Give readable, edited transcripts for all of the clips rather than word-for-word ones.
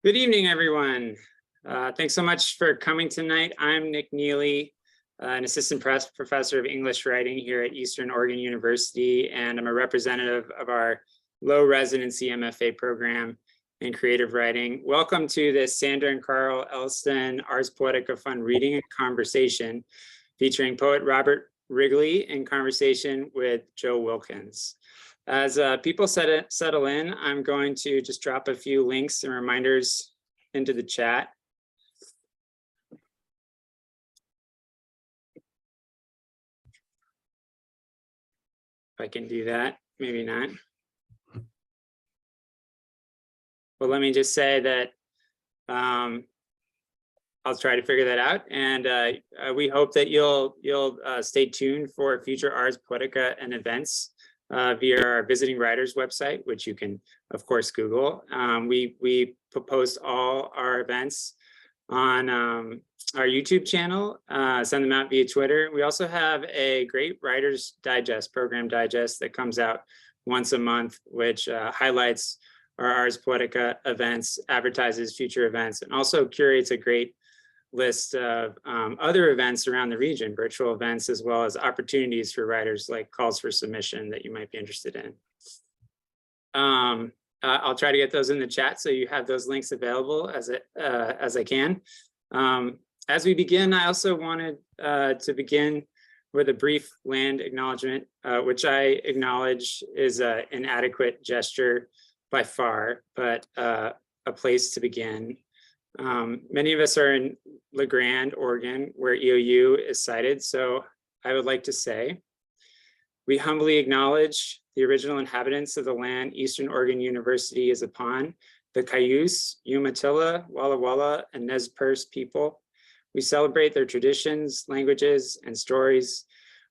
Good evening, everyone. Thanks so much for coming tonight. I'm Nick Neely, an assistant professor of English writing here at Eastern Oregon University, and I'm a representative of our low residency MFA program in creative writing. Welcome to the Sandra and Carl Elston Ars Poetica Fun Reading and Conversation, featuring poet Robert Wrigley in conversation with Joe Wilkins. As people settle in, I'm going to just drop a few links and reminders into the chat. If I can do that, maybe not. Well, let me just say that I'll try to figure that out, and we hope that you'll stay tuned for future Ars Poetica and events via our visiting writers website, which you can, of course, Google. We post all our events on our YouTube channel, send them out via Twitter. We also have a great Writers Digest, program digest that comes out once a month, which highlights our Ars Poetica events, advertises future events, and also curates a great list of other events around the region, virtual events, as well as opportunities for writers, like calls for submission that you might be interested in. I'll try to get those in the chat so you have those links available as I can. As we begin, I also wanted to begin with a brief land acknowledgement, which I acknowledge is an inadequate gesture by far, but a place to begin. Many of us are in La Grande, Oregon, where EOU is sited. So I would like to say, we humbly acknowledge the original inhabitants of the land Eastern Oregon University is upon, the Cayuse, Umatilla, Walla Walla, and Nez Perce people. We celebrate their traditions, languages, and stories.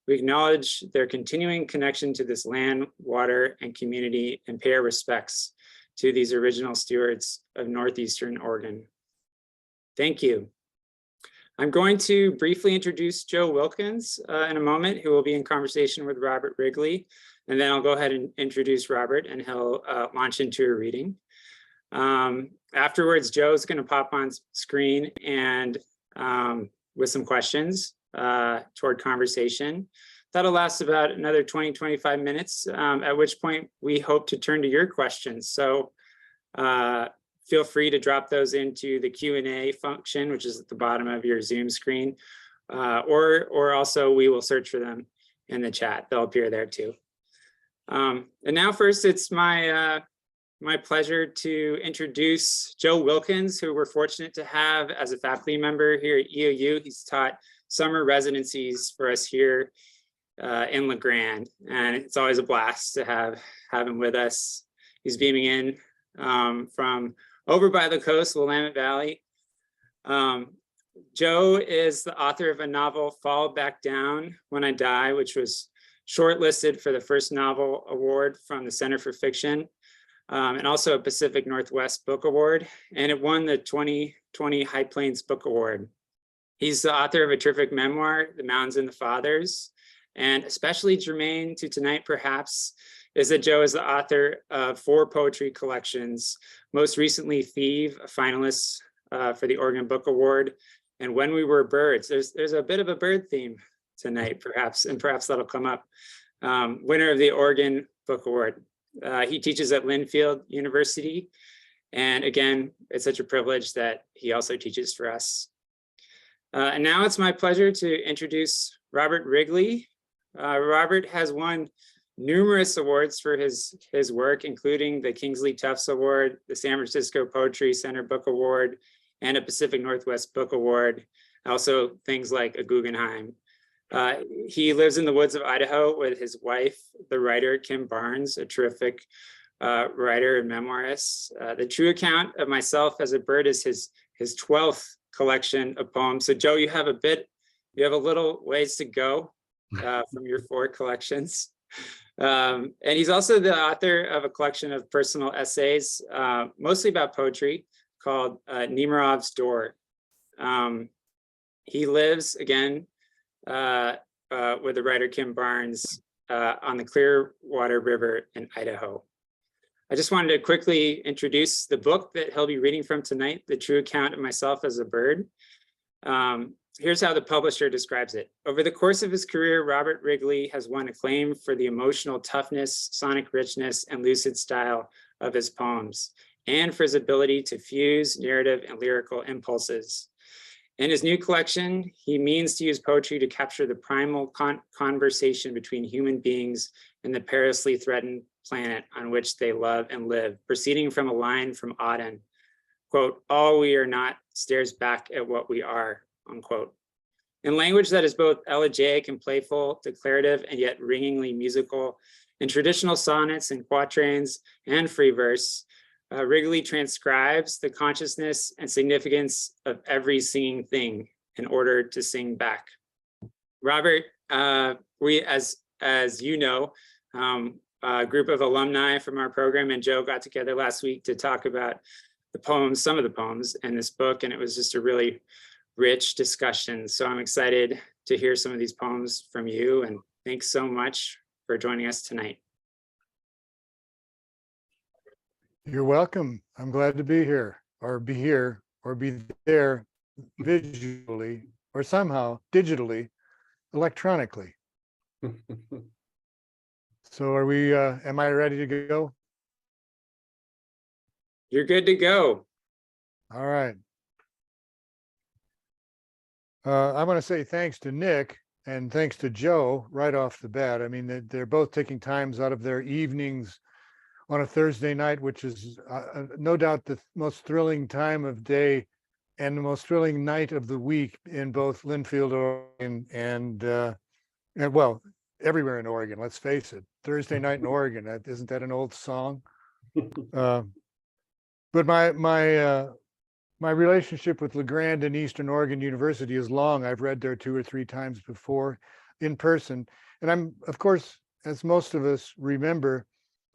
We acknowledge their continuing connection to this land, water, and community, and pay our respects to these original stewards of Northeastern Oregon. Thank you. I'm going to briefly introduce Joe Wilkins in a moment, who will be in conversation with Robert Wrigley. And then I'll go ahead and introduce Robert, and he'll launch into a reading. Afterwards, Joe's going to pop on screen and with some questions toward conversation. That'll last about another 20-25 minutes, at which point we hope to turn to your questions. So feel free to drop those into the Q&A function, which is at the bottom of your Zoom screen, or also we will search for them in the chat. They'll appear there too. And now first, it's my pleasure to introduce Joe Wilkins, who we're fortunate to have as a faculty member here at EOU. He's taught summer residencies for us here in La Grande, and it's always a blast to have him with us. He's beaming in from over by the coast, Willamette Valley. Joe is the author of a novel, Fall Back Down When I Die, which was shortlisted for the first novel award from the Center for Fiction, and also a Pacific Northwest Book Award, and it won the 2020 High Plains Book Award. He's the author of a terrific memoir, The Mountains and the Fathers, and especially germane to tonight, perhaps, is that Joe is the author of 4 poetry collections, most recently Thief, a finalist for the Oregon Book Award, and When We Were Birds. There's a bit of a bird theme tonight, perhaps, and perhaps that'll come up. Winner of the Oregon Book Award. He teaches at Linfield University, and again, it's such a privilege that he also teaches for us. And now it's my pleasure to introduce Robert Wrigley. Robert has won numerous awards for his work, including the Kingsley Tufts Award, the San Francisco Poetry Center Book Award, and a Pacific Northwest Book Award, also things like a Guggenheim. He lives in the woods of Idaho with his wife, the writer Kim Barnes, a terrific writer and memoirist. The true account of myself as a bird is his 12th collection of poems. So Joe, you have a little ways to go from your 4 collections. And he's also the author of a collection of personal essays, mostly about poetry, called Nemirov's Door. He lives, again, with the writer Kim Barnes on the Clearwater River in Idaho. I just wanted to quickly introduce the book that he'll be reading from tonight, The True Account of Myself as a Bird. Here's how the publisher describes it. Over the course of his career, Robert Wrigley has won acclaim for the emotional toughness, sonic richness, and lucid style of his poems, and for his ability to fuse narrative and lyrical impulses. In his new collection, he means to use poetry to capture the primal conversation between human beings and the perilously threatened planet on which they love and live, proceeding from a line from Auden, quote, "All we are not stares back at what we are," unquote. In language that is both elegiac and playful, declarative and yet ringingly musical, in traditional sonnets and quatrains and free verse, Wrigley transcribes the consciousness and significance of every singing thing in order to sing back. Robert, we, as you know, a group of alumni from our program and Joe got together last week to talk about the poems, some of the poems in this book, and it was just a really rich discussion. So I'm excited to hear some of these poems from you, and thanks so much for joining us tonight. You're welcome. I'm glad to be here, or be there visually, or somehow digitally, electronically. So are we, am I ready to go? You're good to go. All right. I want to say thanks to Nick and thanks to Joe right off the bat. I mean, they're both taking times out of their evenings on a Thursday night, which is no doubt the most thrilling time of day and the most thrilling night of the week in both Linfield, Oregon, and well, everywhere in Oregon. Let's face it, Thursday night in Oregon. Isn't that an old song? But my relationship with LeGrand and Eastern Oregon University is long. I've read there 2 or 3 times before in person. And I'm, of course, as most of us remember,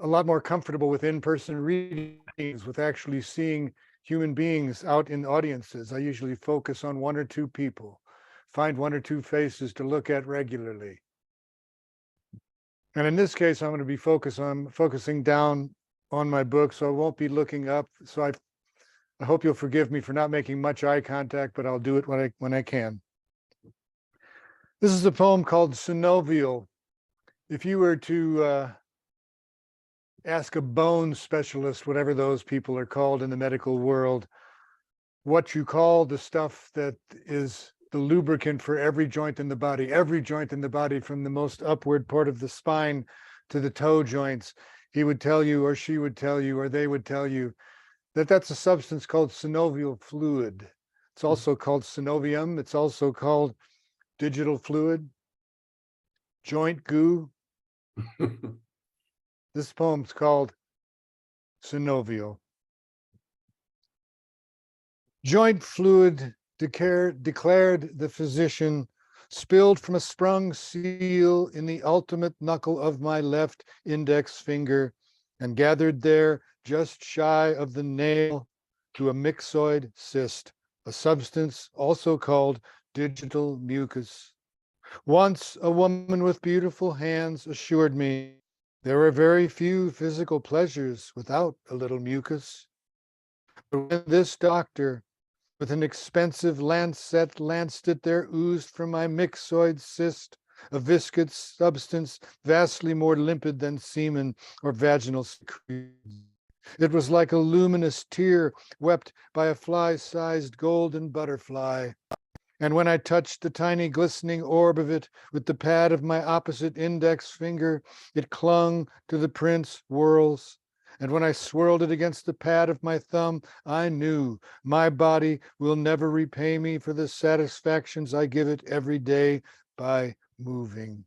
a lot more comfortable with in-person readings, with actually seeing human beings out in audiences. I usually focus on 1 or 2 people, find 1 or 2 faces to look at regularly. And in this case, I'm going to be focusing down on my book, so I won't be looking up. So I hope you'll forgive me for not making much eye contact, but I'll do it when I can. This is a poem called Synovial. If you were to ask a bone specialist, whatever those people are called in the medical world, what you call the stuff that is the lubricant for every joint in the body from the most upward part of the spine to the toe joints, he would tell you, or she would tell you, or they would tell you that that's a substance called synovial fluid. It's also called synovium. It's also called digital fluid, joint goo. This poem's called Synovial. Joint fluid, declared the physician, spilled from a sprung seal in the ultimate knuckle of my left index finger, and gathered there just shy of the nail to a myxoid cyst, a substance also called digital mucus. Once a woman with beautiful hands assured me there are very few physical pleasures without a little mucus. But when this doctor, with an expensive lancet, lanced it, there oozed from my myxoid cyst a viscous substance vastly more limpid than semen or vaginal secretions. It was like a luminous tear wept by a fly-sized golden butterfly. And when I touched the tiny glistening orb of it with the pad of my opposite index finger, it clung to the Prince whorls. And when I swirled it against the pad of my thumb, I knew my body will never repay me for the satisfactions I give it every day by moving.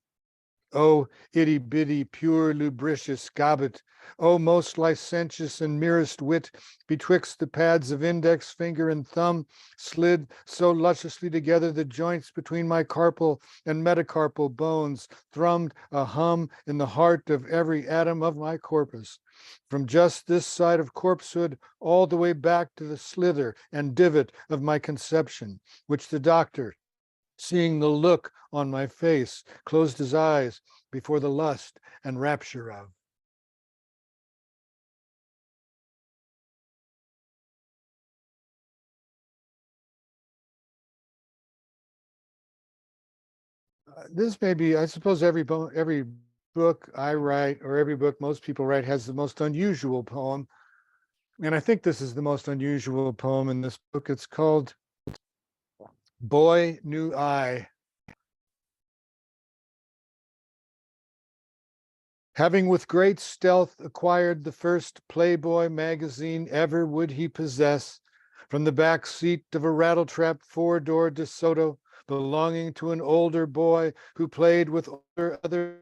Oh, itty-bitty, pure, lubricious gobbet, oh, most licentious and merest wit, betwixt the pads of index finger and thumb, slid so lusciously together the joints between my carpal and metacarpal bones, thrummed a hum in the heart of every atom of my corpus, from just this side of corpsehood all the way back to the slither and divot of my conception, which the doctor, seeing the look on my face, closed his eyes before the lust and rapture of. This may be, I suppose every book I write or every book most people write has the most unusual poem. And I think this is the most unusual poem in this book. It's called Boy Knew I. Having with great stealth acquired the first Playboy magazine ever would he possess, from the back seat of a rattletrap four-door DeSoto belonging to an older boy who played with other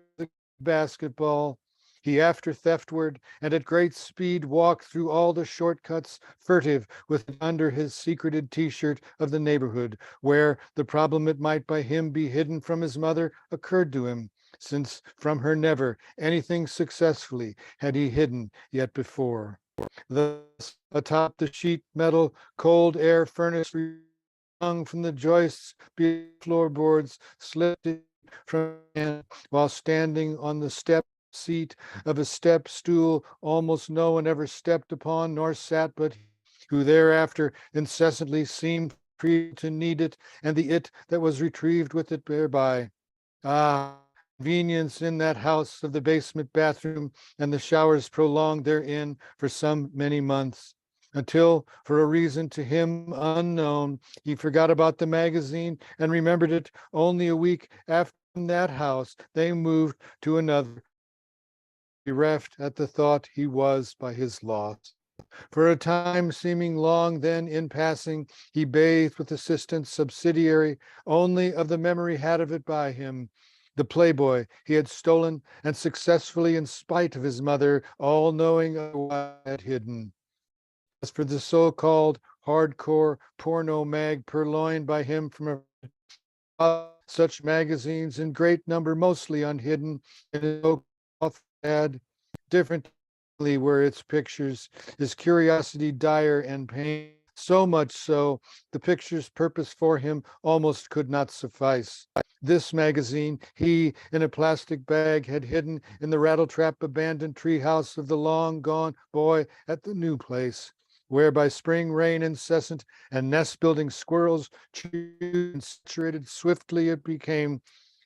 basketball, he after theftward and at great speed walked through all the shortcuts, furtive with under his secreted t-shirt of the neighborhood, where the problem it might by him be hidden from his mother occurred to him, since from her never anything successfully had he hidden yet before. Thus, atop the sheet metal cold air furnace hung from the joists floorboards, slipped from hand while standing on the step seat of a step stool almost no one ever stepped upon nor sat but he, who thereafter incessantly seemed free to need it, and the it that was retrieved with it thereby. Ah, convenience in that house of the basement bathroom and the showers prolonged therein for some many months, until, for a reason to him unknown, he forgot about the magazine and remembered it only a week after that house they moved to another, bereft at the thought he was by his loss. For a time seeming long, then in passing, he bathed with assistance subsidiary only of the memory had of it by him, the Playboy he had stolen and successfully, in spite of his mother, all knowing had hidden. As for the so-called hardcore porno mag purloined by him from such magazines in great number, mostly unhidden, and had differently were its pictures, his curiosity dire and pain, so much so the picture's purpose for him almost could not suffice. This magazine he, in a plastic bag, had hidden in the rattletrap abandoned treehouse of the long gone boy at the new place, where by spring rain incessant and nest building squirrels chewed and saturated swiftly it became,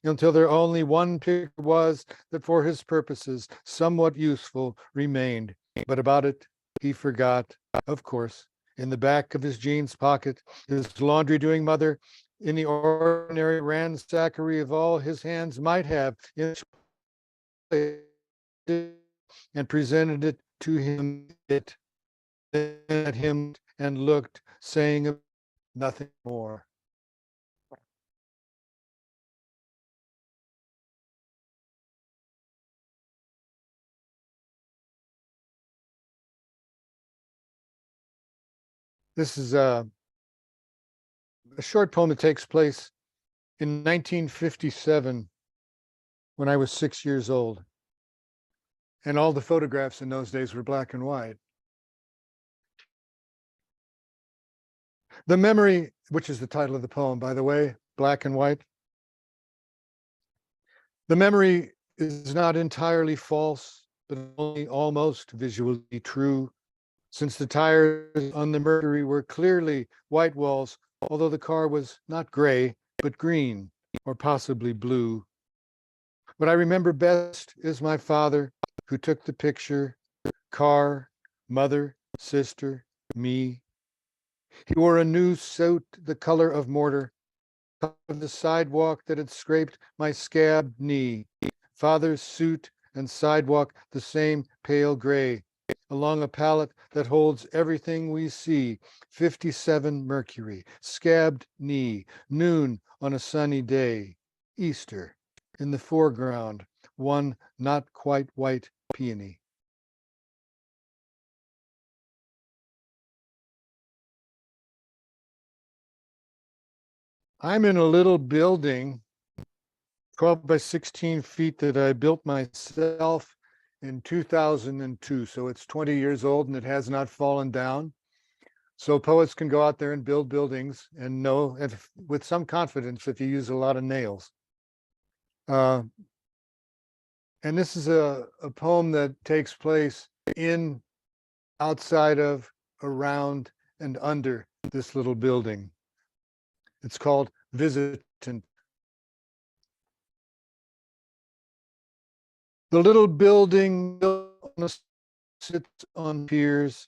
until there only one picture was that for his purposes somewhat useful remained. But about it he forgot, of course, in the back of his jeans pocket, his laundry doing mother, in the ordinary ransackery of all his hands might have, and presented it to him, it at him and looked, saying nothing more. This is a short poem that takes place in 1957 when I was 6 years old. And all the photographs in those days were black and white. The memory, which is the title of the poem, by the way, black and white. The memory is not entirely false, but only almost visually true, since the tires on the Mercury were clearly white walls, although the car was not gray, but green, or possibly blue. What I remember best is my father, who took the picture, car, mother, sister, me. He wore a new suit the color of mortar, of the sidewalk that had scraped my scabbed knee. Father's suit and sidewalk the same pale gray, along a pallet that holds everything we see. 57 Mercury, scabbed knee, noon on a sunny day, Easter. In the foreground, one not quite white peony. I'm in a little building, 12 by 16 feet, that I built myself in 2002. So it's 20 years old and it has not fallen down. So poets can go out there and build buildings and know with some confidence if you use a lot of nails. Uh, and this is a poem that takes place in, outside of, around, and under this little building. It's called Visitant. The little building sits on piers,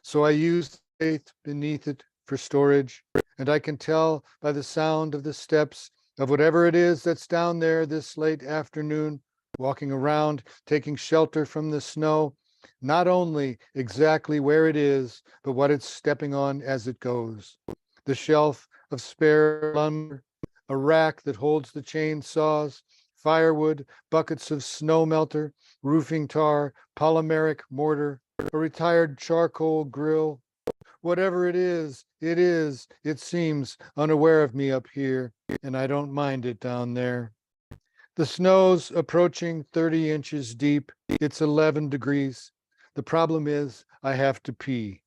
so I use faith beneath it for storage, and I can tell by the sound of the steps of whatever it is that's down there this late afternoon, walking around, taking shelter from the snow, not only exactly where it is, but what it's stepping on as it goes. The shelf of spare lumber, a rack that holds the chainsaws, firewood, buckets of snow melter, roofing tar, polymeric mortar, a retired charcoal grill. Whatever it seems, unaware of me up here, and I don't mind it down there. The snow's approaching 30 inches deep. It's 11 degrees. The problem is I have to pee,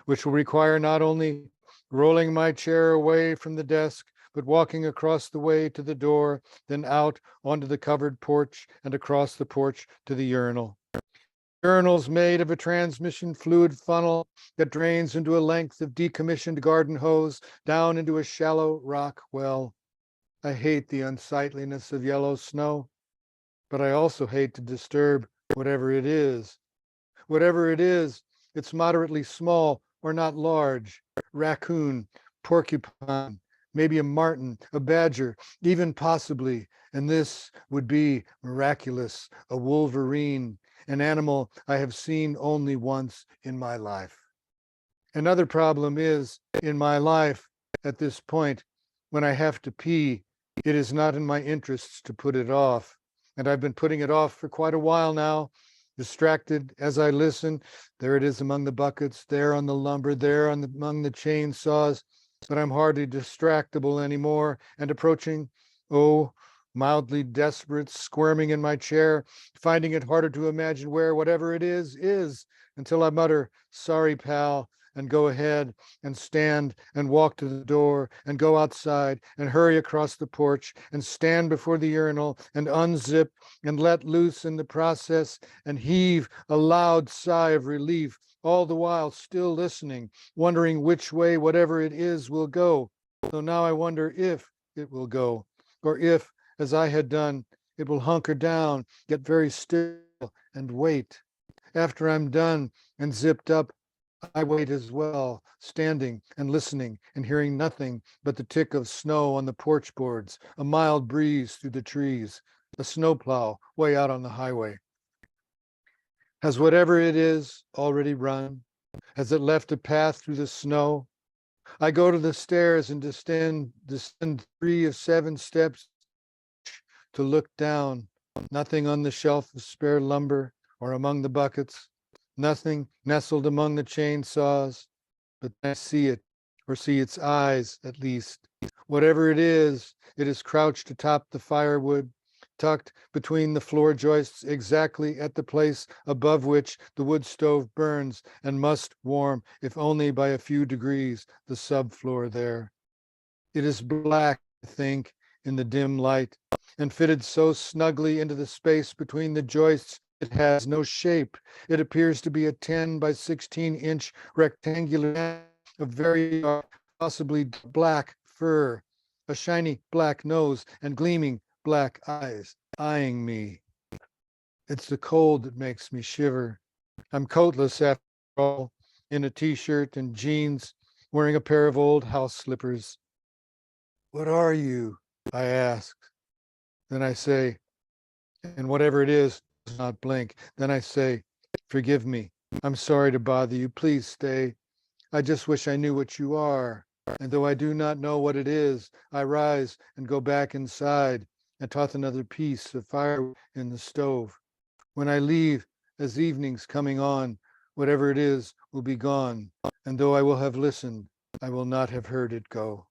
which will require not only rolling my chair away from the desk, but walking across the way to the door, then out onto the covered porch and across the porch to the urinal. Urinals made of a transmission fluid funnel that drains into a length of decommissioned garden hose down into a shallow rock well. I hate the unsightliness of yellow snow, but I also hate to disturb whatever it is. Whatever it is, it's moderately small or not large. Raccoon, porcupine, maybe a marten, a badger, even possibly, and this would be miraculous, a wolverine, an animal I have seen only once in my life. Another problem is, in my life, at this point, when I have to pee, it is not in my interests to put it off. And I've been putting it off for quite a while now, distracted as I listen. There it is among the buckets, there on the lumber, there among the chainsaws, but I'm hardly distractible anymore and approaching, oh, mildly desperate, squirming in my chair, finding it harder to imagine where whatever it is, until I mutter, sorry, pal, and go ahead and stand and walk to the door and go outside and hurry across the porch and stand before the urinal and unzip and let loose in the process and heave a loud sigh of relief, all the while still listening, wondering which way whatever it is will go. So now I wonder if it will go, or if, as I had done, it will hunker down, get very still, and wait. After I'm done and zipped up, I wait as well, standing and listening and hearing nothing but the tick of snow on the porch boards, a mild breeze through the trees, a snowplow way out on the highway. Has whatever it is already run? Has it left a path through the snow? I go to the stairs and descend 3 of 7 steps to look down. Nothing on the shelf of spare lumber or among the buckets. Nothing nestled among the chainsaws, but I see it, or see its eyes at least. Whatever it is crouched atop the firewood, tucked between the floor joists exactly at the place above which the wood stove burns and must warm, if only by a few degrees, the subfloor there. It is black, I think, in the dim light, and fitted so snugly into the space between the joists it has no shape. It appears to be a 10 by 16-inch rectangular of very dark, possibly black fur, a shiny black nose, and gleaming black eyes eyeing me. It's the cold that makes me shiver. I'm coatless after all, in a t-shirt and jeans, wearing a pair of old house slippers. What are you? I ask. Then I say, and whatever it is, does not blink. Then I say, forgive me. I'm sorry to bother you. Please stay. I just wish I knew what you are. And though I do not know what it is, I rise and go back inside and toss another piece of fire in the stove. When I leave, as evening's coming on, whatever it is will be gone. And though I will have listened, I will not have heard it go.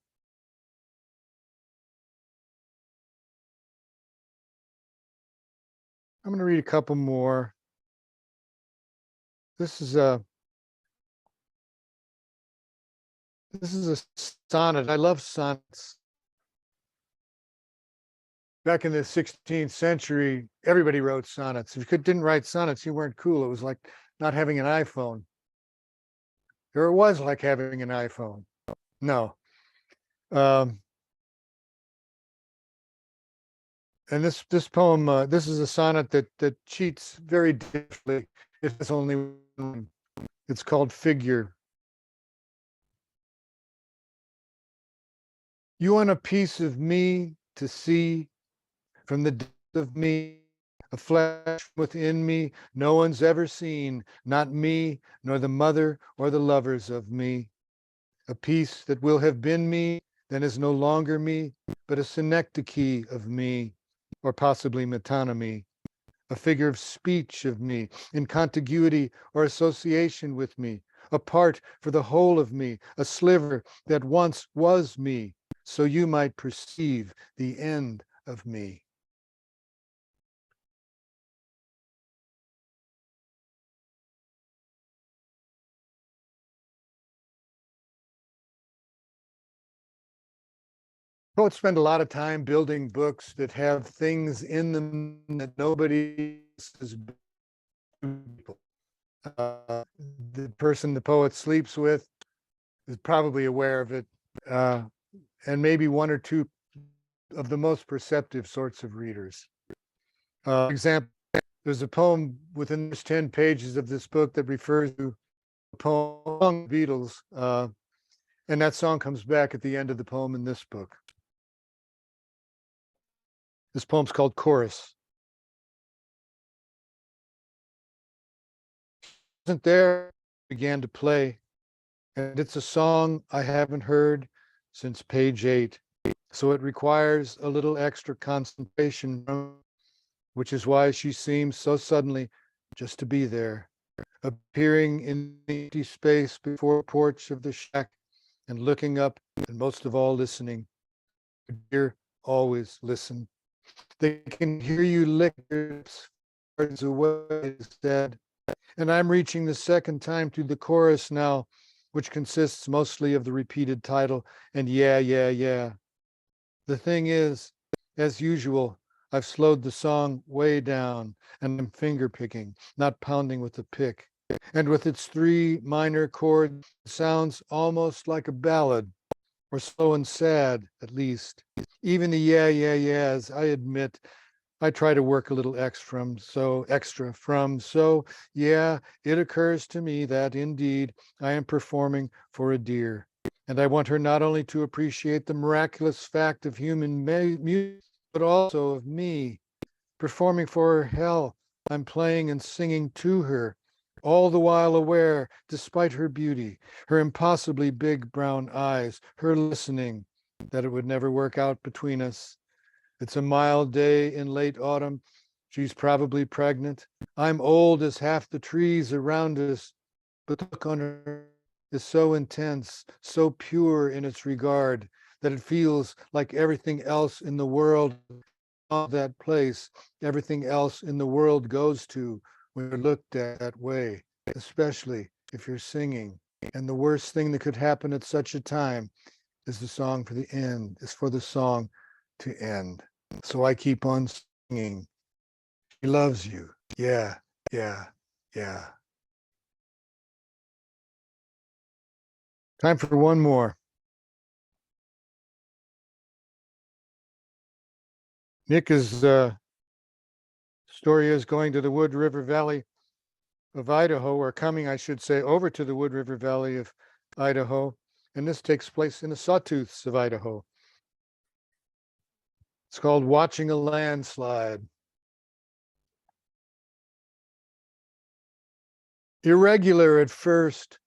I'm going to read a couple more. This is a sonnet. I love sonnets. Back in the 16th century, everybody wrote sonnets. If you didn't write sonnets, you weren't cool. It was like not having an iPhone. Or it was like having an iPhone. No. And this poem, this is a sonnet that cheats very differently. It's only one. It's called Figure. You want a piece of me to see from the depth of me, a flesh within me no one's ever seen, not me, nor the mother or the lovers of me. A piece that will have been me, then is no longer me, but a synecdoche of me, or possibly metonymy, a figure of speech of me, in contiguity or association with me, a part for the whole of me, a sliver that once was me, so you might perceive the end of me. Poets spend a lot of time building books that have things in them that nobody else has. The person the poet sleeps with is probably aware of it, uh, and maybe one or two of the most perceptive sorts of readers. For example, there's a poem within the 10 pages of this book that refers to a poem Beatles, and that song comes back at the end of the poem in this book. This poem's called Chorus. Wasn't there, began to play, and it's a song I haven't heard since page 8. So it requires a little extra concentration, which is why she seems so suddenly just to be there, appearing in the empty space before the porch of the shack and looking up, and most of all listening. Dear, always listen. They can hear you lick your lips words away, said. And I'm reaching the second time through the chorus now, which consists mostly of the repeated title and yeah, yeah, yeah. The thing is, as usual, I've slowed the song way down and I'm finger picking, not pounding with the pick. And with its 3 minor chords, it sounds almost like a ballad, or slow and sad, at least. Even the yeah, yeah, yeahs, I admit, I try to work a little extra from. So yeah, it occurs to me that indeed I am performing for a deer. And I want her not only to appreciate the miraculous fact of human music, but also of me. Performing for her hell, I'm playing and singing to her, all the while aware, despite her beauty, her impossibly big brown eyes, her listening, that it would never work out between us. It's a mild day in late autumn. She's probably pregnant. I'm old as half the trees around us, but the look on her is so intense, so pure in its regard, that it feels like everything else in the world, that place, everything else in the world goes to when you're looked at that way, especially if you're singing. And the worst thing that could happen at such a time is for the song to end. So I keep on singing. He loves you. Yeah, yeah, yeah. Time for one more. Nick is story is going to the Wood River Valley of Idaho, or coming, I should say, over to the Wood River Valley of Idaho. And this takes place in the Sawtooths of Idaho. It's called Watching a Landslide. Irregular at first,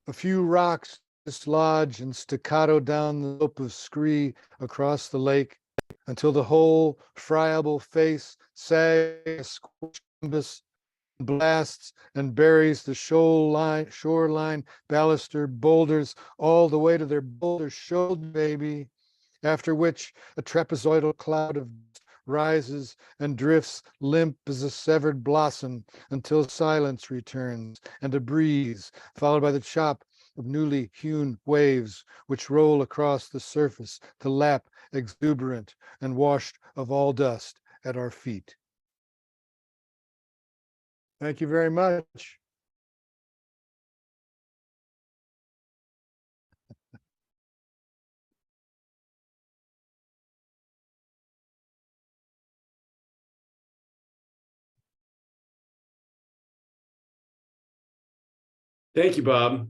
a few rocks dislodge and staccato down the slope of scree across the lake until the whole friable face sags, blasts and buries the shoreline baluster boulders all the way to their boulder shoulder, baby. After which a trapezoidal cloud of rises and drifts limp as a severed blossom until silence returns and a breeze, followed by the chop of newly hewn waves which roll across the surface to lap exuberant and washed of all dust at our feet. Thank you very much. Thank you, Bob.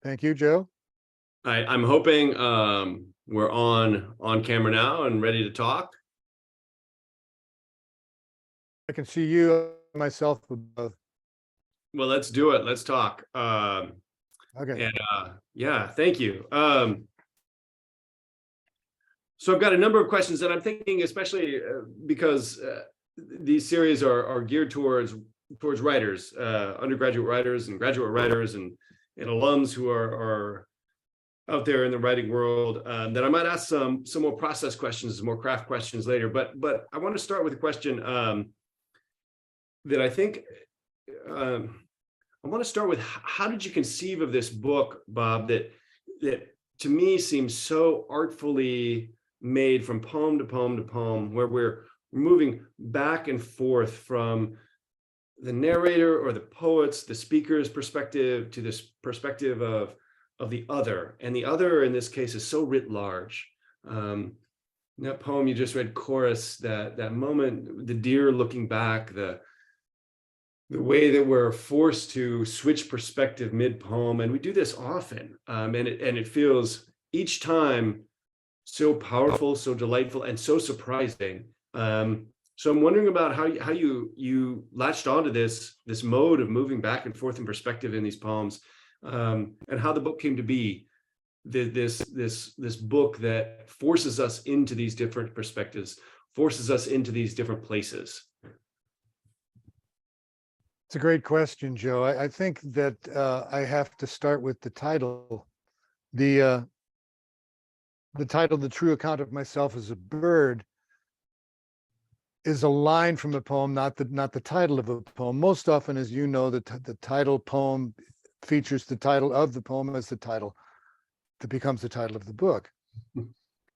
Thank you, Joe. I'm hoping we're on camera now and ready to talk. I can see you and myself above. Well, let's do it. Let's talk. Okay. And yeah, thank you. So I've got a number of questions that I'm thinking, especially because these series are geared towards writers, undergraduate writers and graduate writers and alums who are out there in the writing world, that I might ask some more process questions, more craft questions later. But I want to start with a question that I think I want to start with. How did you conceive of this book, Bob, that to me seems so artfully made from poem to poem to poem, where we're moving back and forth from the narrator or the poet's, the speaker's perspective to this perspective of the other, and the other in this case is so writ large. That poem you just read, Chorus, that moment, the deer looking back, the way that we're forced to switch perspective mid poem, and we do this often, and it feels each time so powerful, so delightful, and so surprising. So I'm wondering about how you latched onto this mode of moving back and forth in perspective in these poems. And how the book came to be, this book that forces us into these different perspectives, forces us into these different places. It's a great question, Joe. I think that I have to start with the title. The title, The True Account of Myself as a Bird, is a line from a poem, not the title of a poem. Most often, as you know, the title poem features the title of the poem as the title that becomes the title of the book.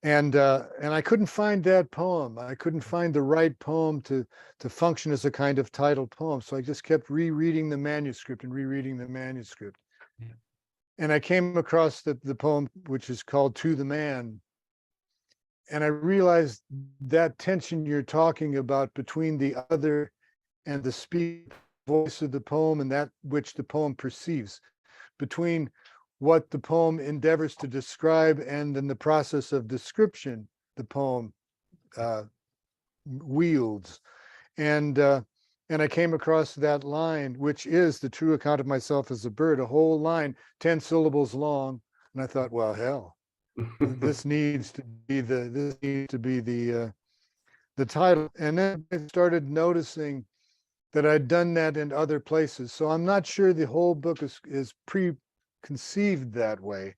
And I couldn't find that poem. I couldn't find the right poem to function as a kind of title poem. So I just kept rereading the manuscript and rereading the manuscript. Yeah. And I came across the poem, which is called To the Man. And I realized that tension you're talking about between the other and the speaker voice of the poem and that which the poem perceives, between what the poem endeavors to describe and in the process of description the poem wields. And I came across that line, which is the true account of myself as a bird, a whole line, 10 syllables long. And I thought, well, hell, this needs to be the title. And then I started noticing that I'd done that in other places. So I'm not sure the whole book is preconceived that way.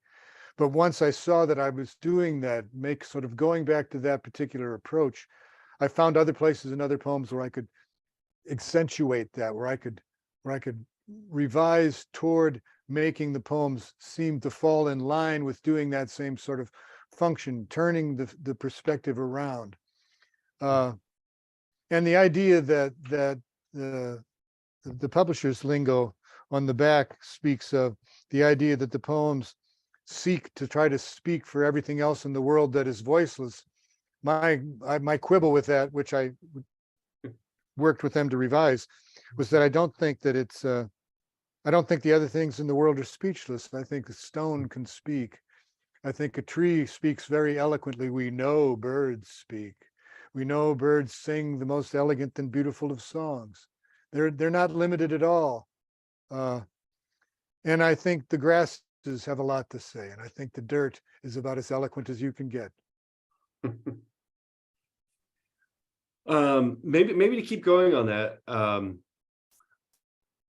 But once I saw that I was doing that, sort of going back to that particular approach, I found other places in other poems where I could accentuate that, where I could revise toward making the poems seem to fall in line with doing that same sort of function, turning the perspective around. And the idea that the publisher's lingo on the back speaks of the idea that the poems seek to try to speak for everything else in the world that is voiceless. My quibble with that, which I worked with them to revise, was that I don't think that I don't think the other things in the world are speechless. I think a stone can speak. I think a tree speaks very eloquently. We know birds speak. We know birds sing the most elegant and beautiful of songs. They're not limited at all. And I think the grasses have a lot to say. And I think the dirt is about as eloquent as you can get. Maybe to keep going on that,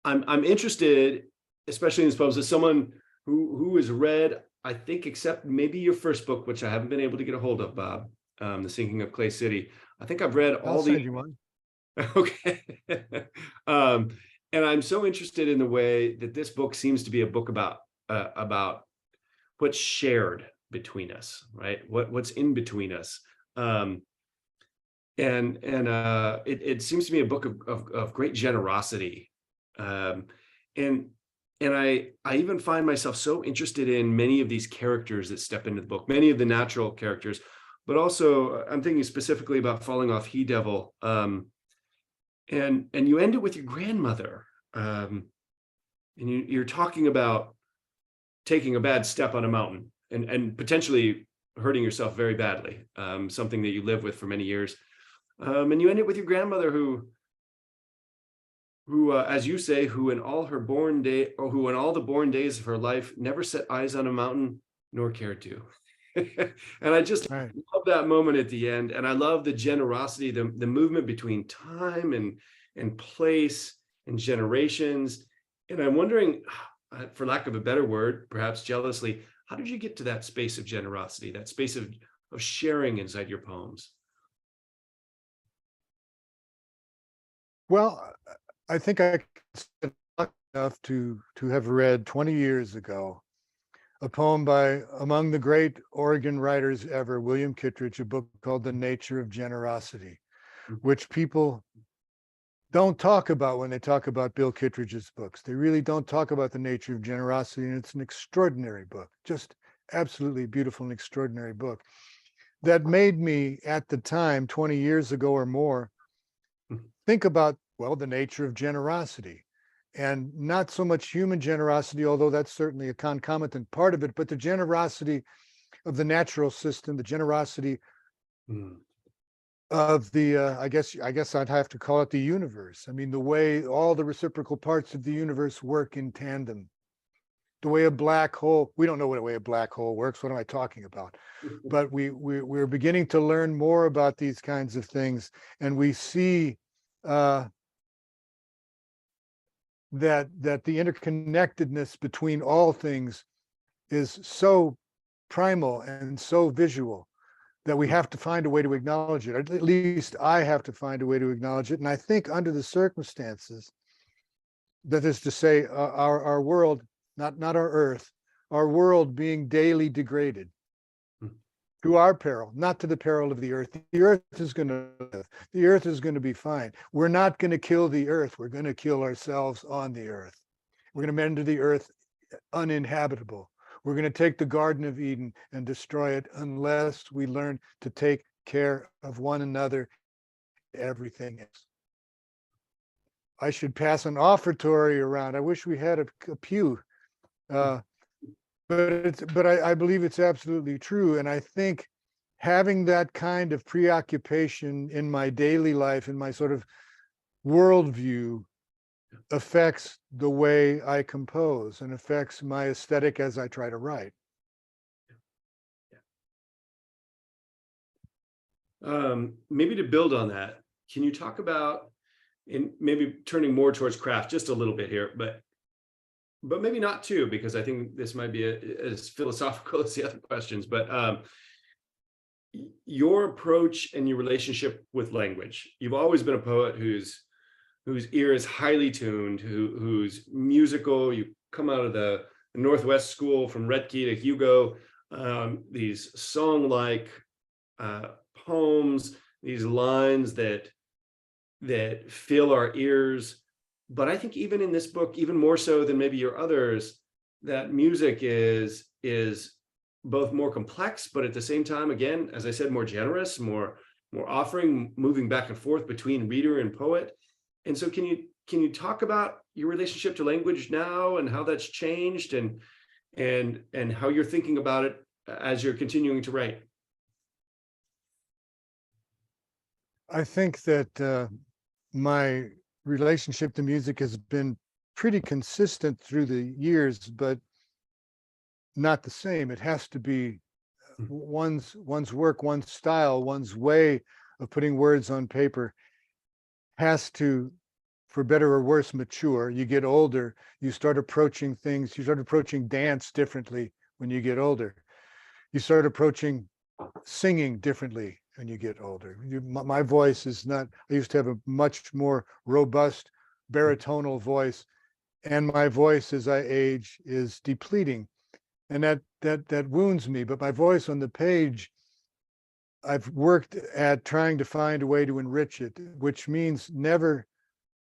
I'm interested, especially in these poems, as someone who has read, I think, except maybe your first book, which I haven't been able to get a hold of, Bob, The Sinking of Clay City. I think I've read all the. Okay. And I'm so interested in the way that this book seems to be a book about what's shared between us, right? What's in between us. It seems to be a book of great generosity. And I even find myself so interested in many of these characters that step into the book, many of the natural characters, but also I'm thinking specifically about Falling Off He Devil. And you end it with your grandmother. you're talking about taking a bad step on a mountain and potentially hurting yourself very badly, something that you live with for many years. And you end it with your grandmother who, as you say, who in all her born day, or who in all the born days of her life never set eyes on a mountain nor cared to. And I just Right. love that moment at the end. And I love the generosity, the movement between time and place and generations. And I'm wondering, for lack of a better word, perhaps jealously, how did you get to that space of generosity, that space of sharing inside your poems? Well, I think I consider lucky enough to have read 20 years ago a poem by among the great Oregon writers ever, William Kittredge, a book called The Nature of Generosity, which people don't talk about when they talk about Bill Kittredge's books. They really don't talk about The Nature of Generosity, and it's an extraordinary book, just absolutely beautiful and extraordinary book that made me, at the time, 20 years ago or more, think about, well, the nature of generosity. And not so much human generosity, although that's certainly a concomitant part of it, but the generosity of the natural system, the generosity of the, I guess I'd have to call it the universe. I mean, the way all the reciprocal parts of the universe work in tandem. The way a black hole, we don't know what a way a black hole works. What am I talking about? But we're beginning to learn more about these kinds of things, and we see that the interconnectedness between all things is so primal and so visual that we have to find a way to acknowledge it. At least I have to find a way to acknowledge it. And I think under the circumstances, that is to say, our world, not our earth, our world being daily degraded to our peril, not to the peril of the earth. The earth is going to live. The earth is going to be fine. We're not going to kill the earth. We're going to kill ourselves on the earth. We're going to render the earth uninhabitable. We're going to take the Garden of Eden and destroy it unless we learn to take care of one another, everything else. I should pass an offertory around. I wish we had a pew. But I believe it's absolutely true. And I think having that kind of preoccupation in my daily life, in my sort of worldview, affects the way I compose and affects my aesthetic as I try to write. Maybe to build on that, can you talk about, and maybe turning more towards craft just a little bit here, but maybe not too, because I think this might be as philosophical as the other questions, but your approach and your relationship with language. You've always been a poet whose ear is highly tuned, who's musical. You come out of the Northwest school from Retke to Hugo, these song-like poems, these lines that fill our ears. But I think even in this book, even more so than maybe your others, that music is both more complex, but at the same time, again, as I said, more generous, more offering, moving back and forth between reader and poet. And so can you talk about your relationship to language now and how that's changed and how you're thinking about it as you're continuing to write? I think that my relationship to music has been pretty consistent through the years, but not the same. It has to be one's work, one's style, one's way of putting words on paper has to, for better or worse, mature. You get older, you start approaching things, you start approaching dance differently when you get older. You start approaching singing differently when you get older. My voice is not, I used to have a much more robust baritonal voice, and my voice as I age is depleting. And that wounds me, but my voice on the page, I've worked at trying to find a way to enrich it, which means never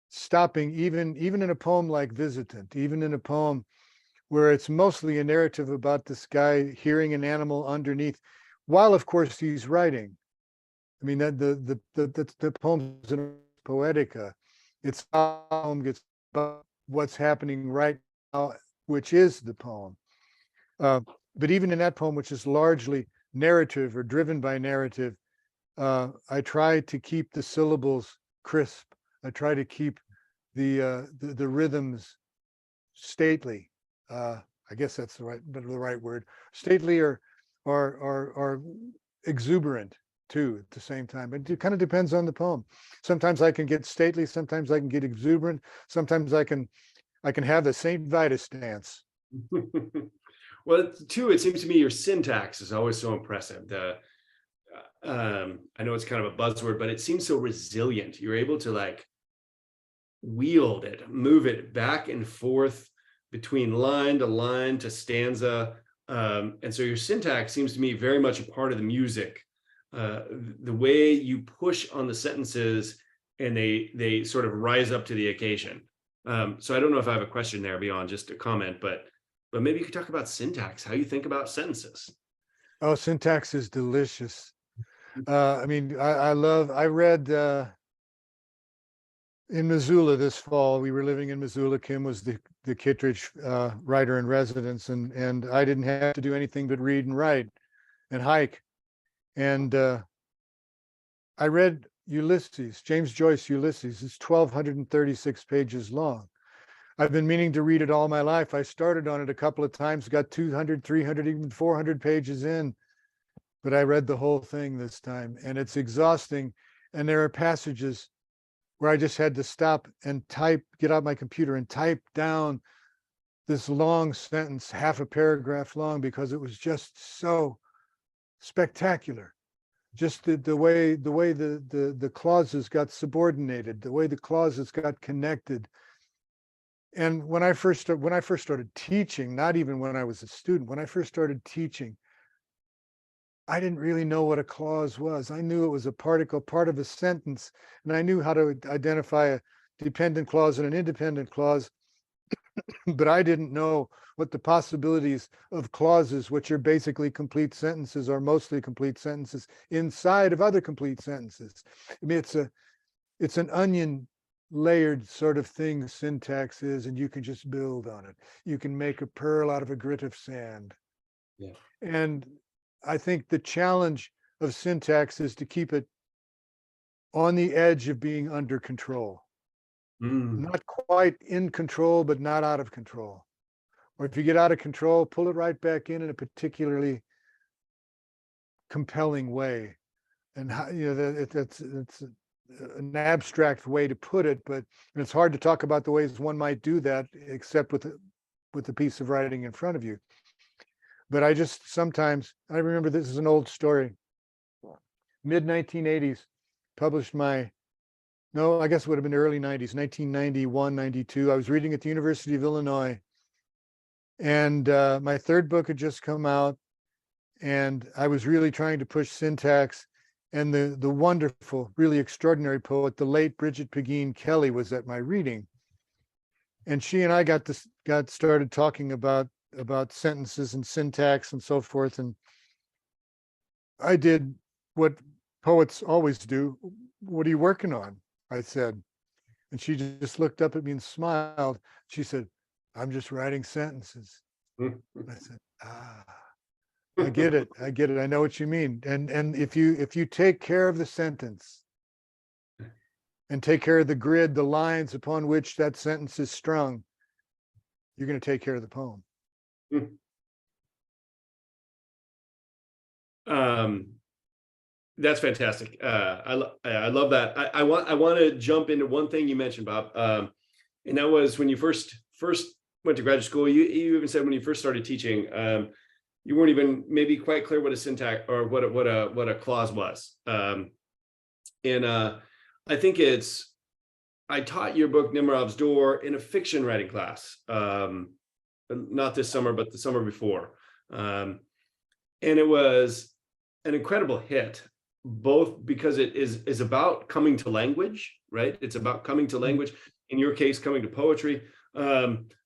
stopping, even in a poem like Visitant, even in a poem where it's mostly a narrative about this guy hearing an animal underneath, while of course he's writing. I mean, that the poem's in Poetica. It's poem gets about what's happening right which is the poem. But even in that poem, which is largely narrative or driven by narrative, I try to keep the syllables crisp. I try to keep the rhythms stately. I guess that's the right word. Stately or exuberant too at the same time. It kind of depends on the poem. Sometimes I can get stately, sometimes I can get exuberant, sometimes I can have the St. Vitus dance. Well, too, it seems to me your syntax is always so impressive. I know it's kind of a buzzword, but it seems so resilient. You're able to like wield it, move it back and forth between line to line to stanza. And so your syntax seems to me very much a part of the music. The way you push on the sentences and they sort of rise up to the occasion. So I don't know if I have a question there beyond just a comment, but maybe you could talk about syntax, how you think about sentences. Oh, syntax is delicious. I mean, I read in Missoula this fall. We were living in Missoula. Kim was the Kittredge writer in residence, and I didn't have to do anything but read and write and hike. And I read Ulysses, James Joyce Ulysses. It's 1,236 pages long. I've been meaning to read it all my life. I started on it a couple of times, got 200, 300, even 400 pages in, but I read the whole thing this time, and it's exhausting. And there are passages where I just had to stop and get out my computer and type down this long sentence, half a paragraph long, because it was just so spectacular. Just the way the clauses got subordinated, the way the clauses got connected. And when I first started teaching, not even when I was a student, when I first started teaching, I didn't really know what a clause was. I knew it was a particle, part of a sentence, and I knew how to identify a dependent clause and an independent clause, but I didn't know what the possibilities of clauses, which are basically complete sentences or mostly complete sentences, inside of other complete sentences. I mean, it's an onion layered sort of thing syntax is, and you can just build on it. You can make a pearl out of a grit of sand. Yeah. And I think the challenge of syntax is to keep it on the edge of being under control. Not quite in control, but not out of control. Or if you get out of control, pull it right back in a particularly compelling way. And how, you know, it's an abstract way to put it, but it's hard to talk about the ways one might do that, except with a piece of writing in front of you. But I remember, this is an old story. Mid-1980s, published I guess it would have been early 90s, 1991, 92. I was reading at the University of Illinois, and my third book had just come out, and I was really trying to push syntax. And the wonderful, really extraordinary poet, the late Bridget Pegeen Kelly, was at my reading. And she and I got started talking about sentences and syntax and so forth. And I did what poets always do. What are you working on? I said. And she just looked up at me and smiled. She said, I'm just writing sentences. I said, I get it. I know what you mean. And if you take care of the sentence and take care of the grid, the lines upon which that sentence is strung, you're going to take care of the poem. That's fantastic. I love that. I want to jump into one thing you mentioned, Bob, and that was when you first went to graduate school. You even said when you first started teaching, you weren't even maybe quite clear what a syntax or what a clause was. And I think I taught your book Nimarov's Door in a fiction writing class, not this summer, but the summer before. And it was an incredible hit, both because it is about coming to language, right? It's about coming to language, in your case, coming to poetry.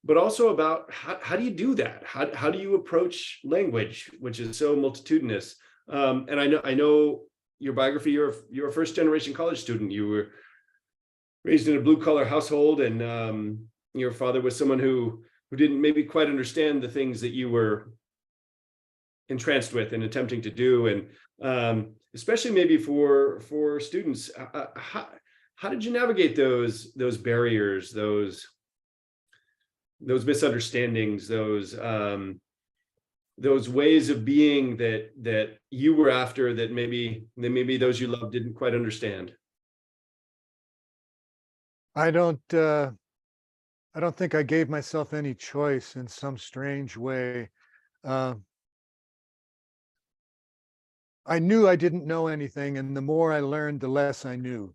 But also about how do you do that? How do you approach language, which is so multitudinous? And I know your biography, you're a first generation college student. You were raised in a blue collar household, and your father was someone who didn't maybe quite understand the things that you were entranced with and attempting to do. And especially maybe for students, how did you navigate those barriers, those misunderstandings, those ways of being that you were after that maybe those you loved didn't quite understand? I don't think I gave myself any choice in some strange way. I knew I didn't know anything, and the more I learned, the less I knew.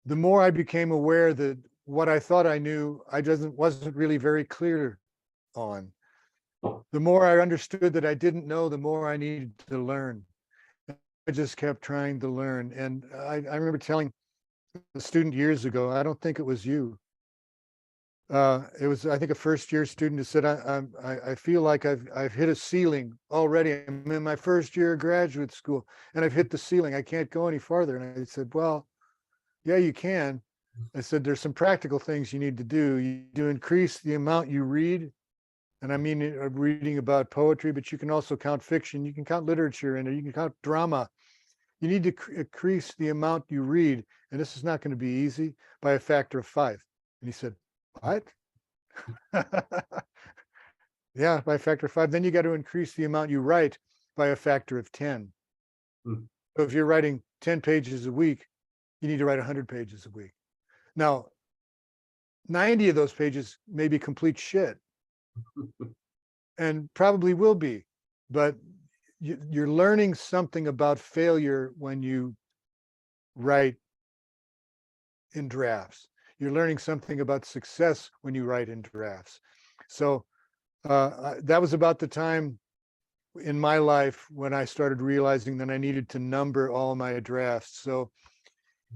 The more I became aware that what I thought I knew, wasn't really very clear on. The more I understood that I didn't know, the more I needed to learn. I just kept trying to learn. And I remember telling a student years ago, I don't think it was you. It was, I think, a first-year student who said, I feel like I've hit a ceiling already. I'm in my first year of graduate school, and I've hit the ceiling. I can't go any farther. And I said, well, yeah, you can. I said, there's some practical things you need to do. You do increase the amount you read. And I mean, reading about poetry, but you can also count fiction. You can count literature in it. You can count drama. You need to increase the amount you read. And this is not going to be easy, by a factor of 5. And he said, what? Yeah, by a factor of 5. Then you got to increase the amount you write by a factor of 10. Hmm. So if you're writing 10 pages a week, you need to write 100 pages a week. Now, 90 of those pages may be complete shit, and probably will be, but you're learning something about failure when you write in drafts. You're learning something about success when you write in drafts. So that was about the time in my life when I started realizing that I needed to number all my drafts. So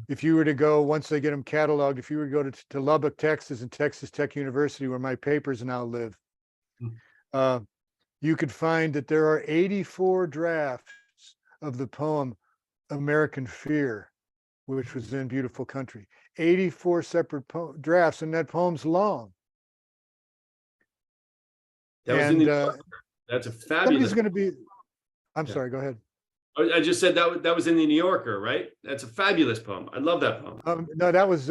if you were to go, once they get them cataloged, if you were to go to Lubbock, Texas, and Texas Tech University, where my papers now live, you could find that there are 84 drafts of the poem American Fear, which was in Beautiful Country. 84 separate drafts, and that poem's long. That was in the that's a fabulous. Going to be. I'm sorry. Go ahead. I just said that was in the New Yorker, right? That's a fabulous poem. I love that poem. No, that was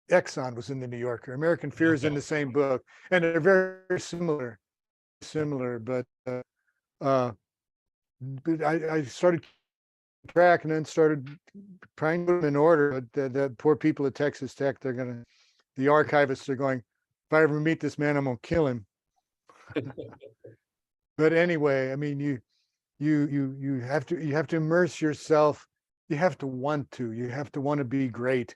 Exxon was in the New Yorker. American Fear is in the same book, and they're very similar. But I started track and then started trying to put them in order. But the poor people at Texas Tech, the archivists are going, if I ever meet this man, I'm gonna kill him. But anyway, I mean, you have to immerse yourself. You have to want to. You have to want to be great.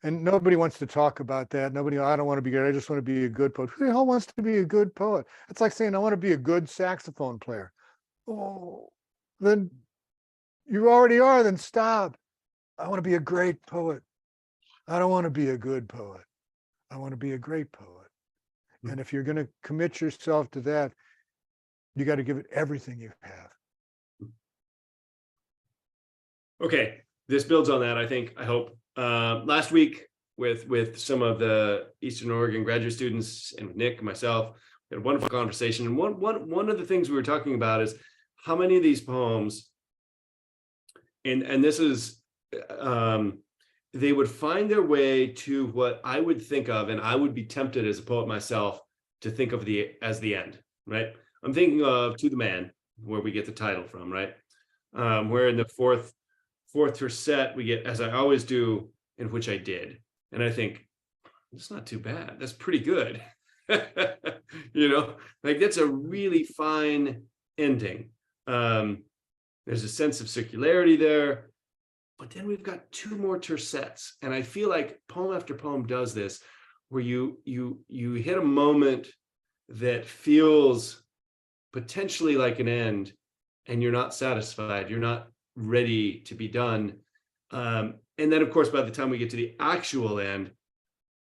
And nobody wants to talk about that. I don't want to be good. I just want to be a good poet. Who the hell wants to be a good poet? It's like saying, I want to be a good saxophone player. Oh, then you already are. Then stop. I want to be a great poet. I don't want to be a good poet. I want to be a great poet. And if you're going to commit yourself to that, you got to give it everything you have. Okay, this builds on that. I hope. Last week with some of the Eastern Oregon graduate students and with Nick and myself, we had a wonderful conversation. And one of the things we were talking about is how many of these poems, and this is, they would find their way to what I would think of, and I would be tempted as a poet myself to think of as the end, right? I'm thinking of To the Man, where we get the title from, right? Where in the fourth tercet we get, as I always do, in which I did. And I think, it's not too bad. That's pretty good. Like that's a really fine ending. There's a sense of circularity there. But then we've got 2 more tercets. And I feel like poem after poem does this, where you hit a moment that feels potentially like an end, and you're not satisfied. You're not ready to be done. And then, of course, by the time we get to the actual end,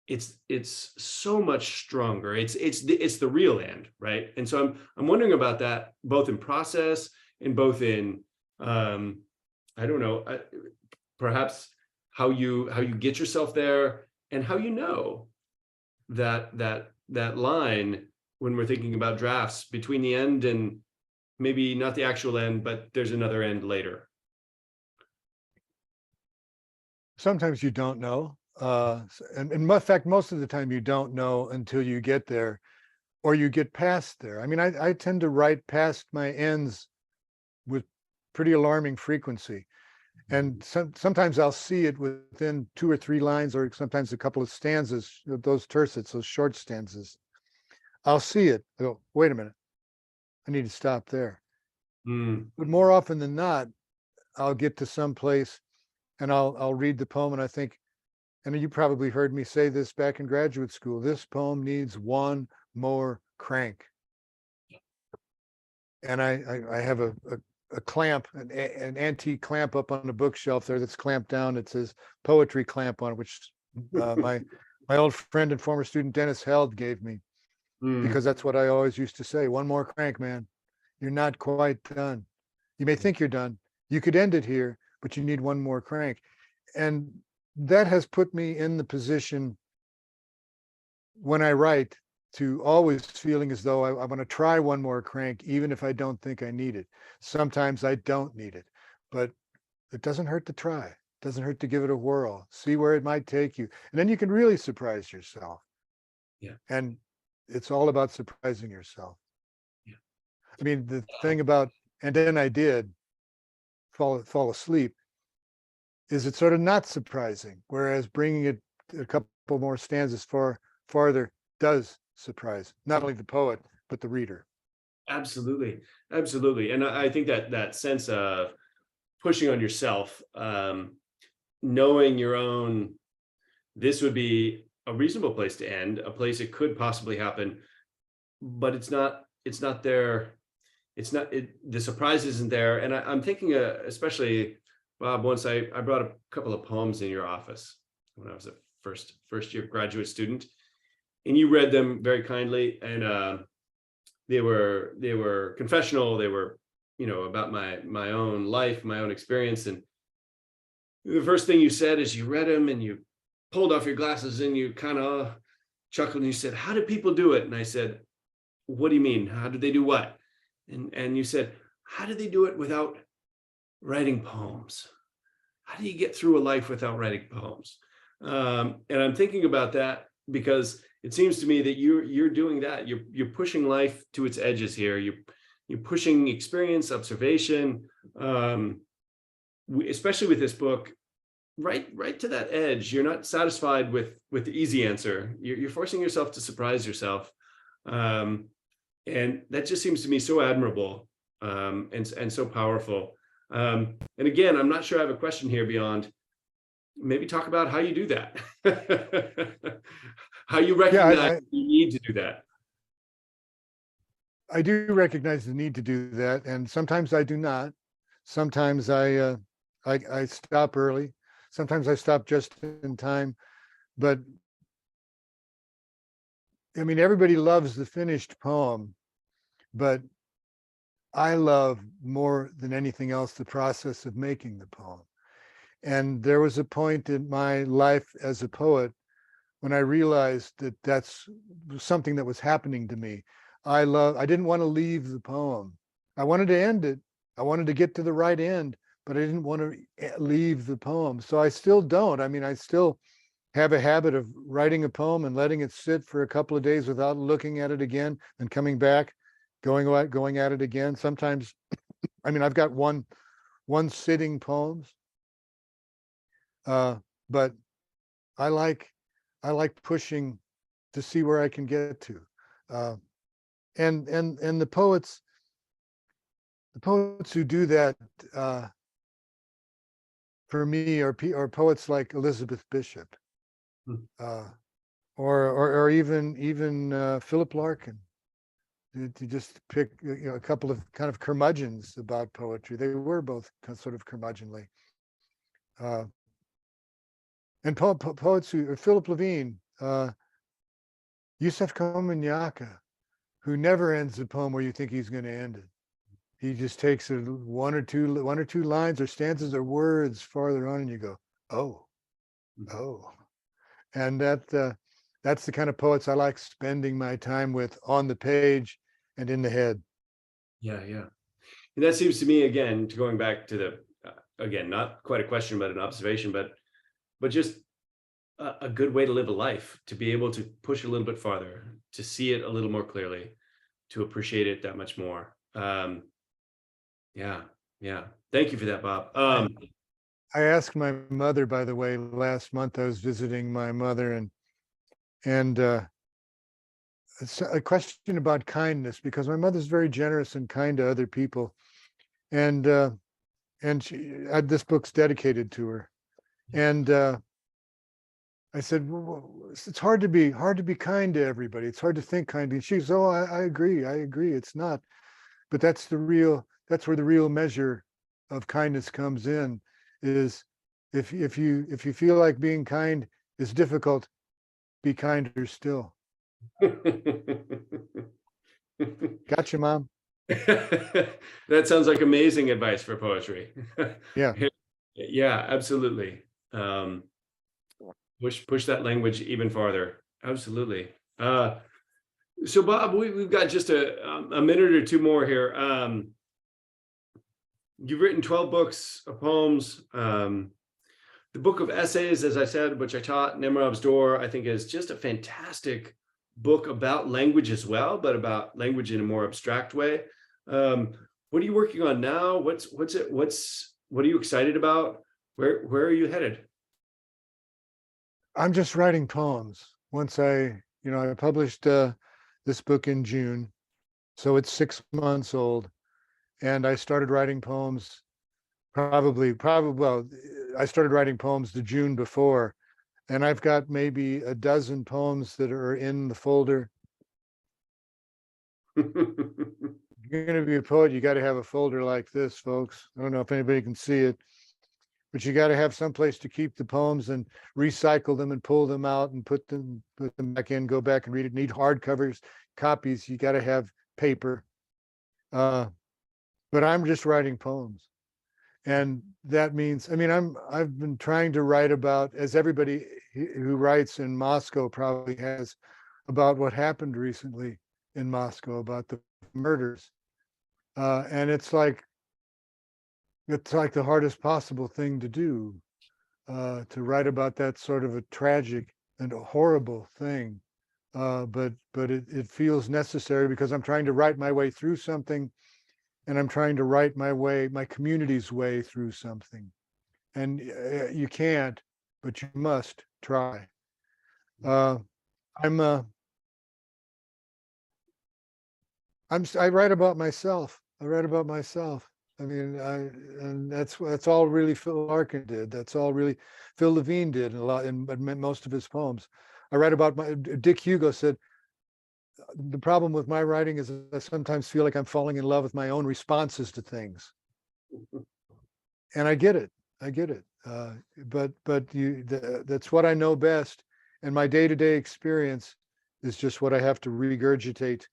it's so much stronger. It's the real end, right? And so I'm wondering about that, both in process and both in I don't know, perhaps how you get yourself there, and how you know that line when we're thinking about drafts between the end and maybe not the actual end, but there's another end later. Sometimes you don't know. And in fact, most of the time you don't know until you get there or you get past there. I mean, I tend to write past my ends with pretty alarming frequency. And sometimes I'll see it within 2 or 3 lines, or sometimes a couple of stanzas, those tercets, those short stanzas. I'll see it. I go, wait a minute, I need to stop there. But more often than not, I'll get to some place and I'll read the poem and I think, and you probably heard me say this back in graduate school, this poem needs one more crank. And I have a clamp, an antique clamp up on the bookshelf there that's clamped down. It says poetry clamp on it, which my old friend and former student Dennis Held gave me, because that's what I always used to say. One more crank, man. You're not quite done. You may think you're done. You could end it here, but you need one more crank. And that has put me in the position when I write to always feeling as though I want to try one more crank, even if I don't think I need it. Sometimes I don't need it, but it doesn't hurt to try. It doesn't hurt to give it a whirl, see where it might take you. And then you can really surprise yourself. Yeah. And it's all about surprising yourself. Yeah. I mean, the thing about, and then I did fall asleep, is it's sort of not surprising, whereas bringing it a couple more stanzas farther does surprise not only the poet but the reader. Absolutely, absolutely. And I think that sense of pushing on yourself, knowing your own, this would be a reasonable place to end, a place it could possibly happen, but it's not there. The surprise isn't there. And I'm thinking, especially, Bob, once I brought a couple of poems in your office when I was a first year graduate student, and you read them very kindly, and they were confessional. They were, about my own life, my own experience. And the first thing you said is you read them and you pulled off your glasses and you kind of chuckled and you said, "How do people do it?" And I said, "What do you mean? How do they do what?" And you said, "How do they do it without writing poems? How do you get through a life without writing poems?" And I'm thinking about that because it seems to me that you're doing that. You're pushing life to its edges here. You're pushing experience, observation, especially with this book, right to that edge. You're not satisfied with the easy answer. You're forcing yourself to surprise yourself, and that just seems to me so admirable, and so powerful. And again, I'm not sure I have a question here beyond maybe talk about how you do that. How you recognize you need to do that. I do recognize the need to do that, and sometimes I do not. Sometimes I stop early. Sometimes I stop just in time. But I mean, everybody loves the finished poem, but I love more than anything else the process of making the poem. And there was a point in my life as a poet when I realized that that's something that was happening to me. I didn't want to leave the poem. I wanted to end it. I wanted to get to the right end, but I didn't want to leave the poem. So I still don't. I mean, I still have a habit of writing a poem and letting it sit for a couple of days without looking at it again and coming back, going at it again. Sometimes, I mean, I've got one sitting poems, but I like pushing to see where I can get to. And the poets who do that, for me, are poets like Elizabeth Bishop, or even Philip Larkin, to just pick a couple of kind of curmudgeons about poetry. They were both sort of curmudgeonly. And poets who, Philip Levine, Yusef Komunyakaa, who never ends a poem where you think he's going to end it. He just takes one or two lines or stanzas or words farther on, and you go, "Oh, Oh, and that's the kind of poets I like spending my time with, on the page and in the head. Yeah, yeah. And that seems to me, again, to going back to the, again, not quite a question, but an observation, but just a good way to live a life, to be able to push a little bit farther, to see it a little more clearly, to appreciate it that much more. Yeah, yeah. Thank you for that, Bob. I asked my mother, by the way, last month. I was visiting my mother, and it's a question about kindness, because my mother's very generous and kind to other people, and this book's dedicated to her. And I said, well, it's hard to be kind to everybody. It's hard to think kindly. She goes, oh, I agree. It's not, but that's where the real measure of kindness comes in, is if you feel like being kind is difficult, be kinder still. Gotcha, Mom. That sounds like amazing advice for poetry. Yeah. Yeah, absolutely. Push that language even farther. Absolutely. So Bob, we've got just a minute or two more here. You've written 12 books of poems. The book of essays, as I said, which I taught, Nimrod's Door, I think is just a fantastic book about language as well, but about language in a more abstract way. What are you working on now? What are you excited about? Where are you headed? I'm just writing poems. Once I published this book in June, so it's 6 months old, and I started writing poems well, I started writing poems the June before, and I've got maybe a dozen poems that are in the folder. If you're going to be a poet, you got to have a folder like this, folks. I don't know if anybody can see it, but you got to have some place to keep the poems and recycle them and pull them out and put them back in, go back and read it. Need hardcovers, copies. You got to have paper. But I'm just writing poems. And that means, I've been trying to write about, as everybody who writes in Moscow probably has, about what happened recently in Moscow, about the murders. And it's like the hardest possible thing to do, to write about that sort of a tragic and a horrible thing. But it feels necessary, because I'm trying to write my way through something, and I'm trying to write my community's way through something. And you can't, but you must try. I write about myself. And that's all really Phil Larkin did. That's all really Phil Levine did in most of his poems. I write about Dick Hugo said, the problem with my writing is I sometimes feel like I'm falling in love with my own responses to things. And I get it. But that's what I know best. And my day-to-day experience is just what I have to regurgitate.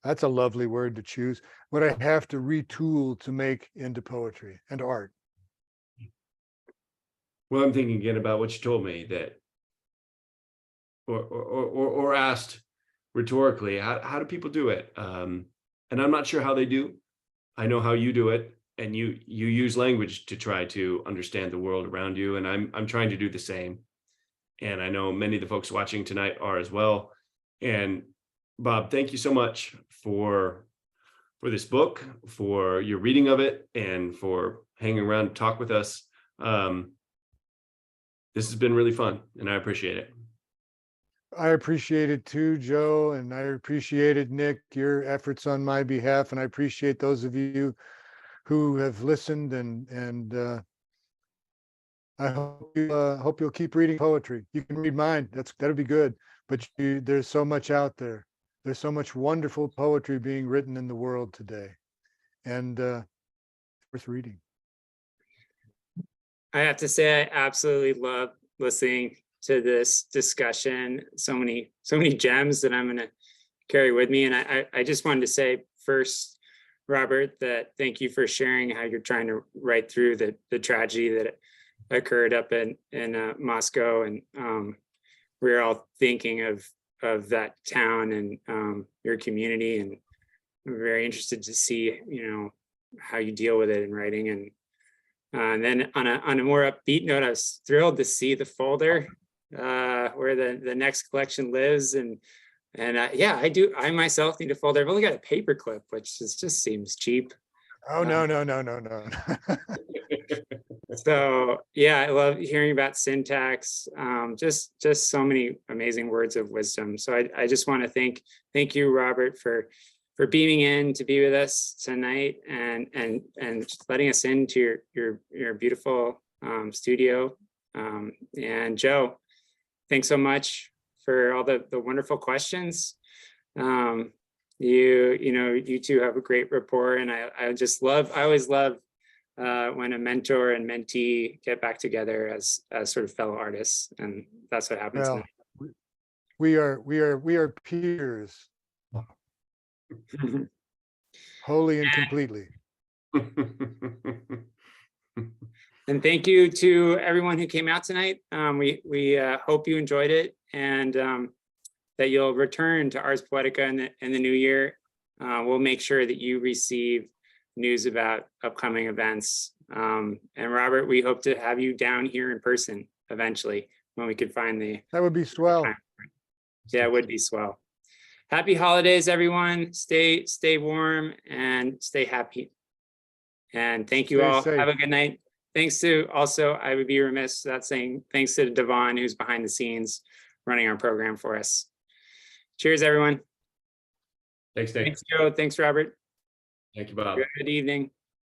That's a lovely word to choose. What I have to retool to make into poetry and art. Well, I'm thinking again about what you told me, that, or asked rhetorically, how do people do it? And I'm not sure how they do. I know how you do it, and you use language to try to understand the world around you, and I'm trying to do the same. And I know many of the folks watching tonight are as well. And Bob, thank you so much for this book, for your reading of it, and for hanging around to talk with us. This has been really fun, and I appreciate it. I appreciate it too, Joe, and I appreciated, Nick, your efforts on my behalf, and I appreciate those of you who have listened, and I hope you'll keep reading poetry. You can read mine. That'll be good. But there's so much out there. There's so much wonderful poetry being written in the world today, and worth reading. I have to say, I absolutely love listening to this discussion. So many gems that I'm going to carry with me. And I just wanted to say first, Robert, that thank you for sharing how you're trying to write through the tragedy occurred up in Moscow, and we were all thinking of that town and your community, and I'm very interested to see, how you deal with it in writing. And then on a more upbeat note, I was thrilled to see the folder where the next collection lives, and yeah, I myself need a folder. I've only got a paper clip, which just seems cheap. Oh, no. So yeah, I love hearing about syntax. Just so many amazing words of wisdom. So I just want to thank you, Robert, for beaming in to be with us tonight, and letting us into your beautiful studio. And Joe, thanks so much for all the wonderful questions. You two have a great rapport, and I always love when a mentor and mentee get back together as sort of fellow artists, and that's what happens. Well, we are peers, wholly and completely. And thank you to everyone who came out tonight. We hope you enjoyed it, and that you'll return to Ars Poetica in the new year. We'll make sure that you receive news about upcoming events. And Robert, we hope to have you down here in person eventually when we could find that would be swell. Yeah, it would be swell. Happy holidays, everyone. Stay warm and stay happy. And thank you all. Have a good night. Thanks to also, I would be remiss without saying thanks to Devon, who's behind the scenes running our program for us. Cheers, everyone. Thanks, Dave. Thanks, Joe. Thanks, Robert. Thank you, Bob. Good evening.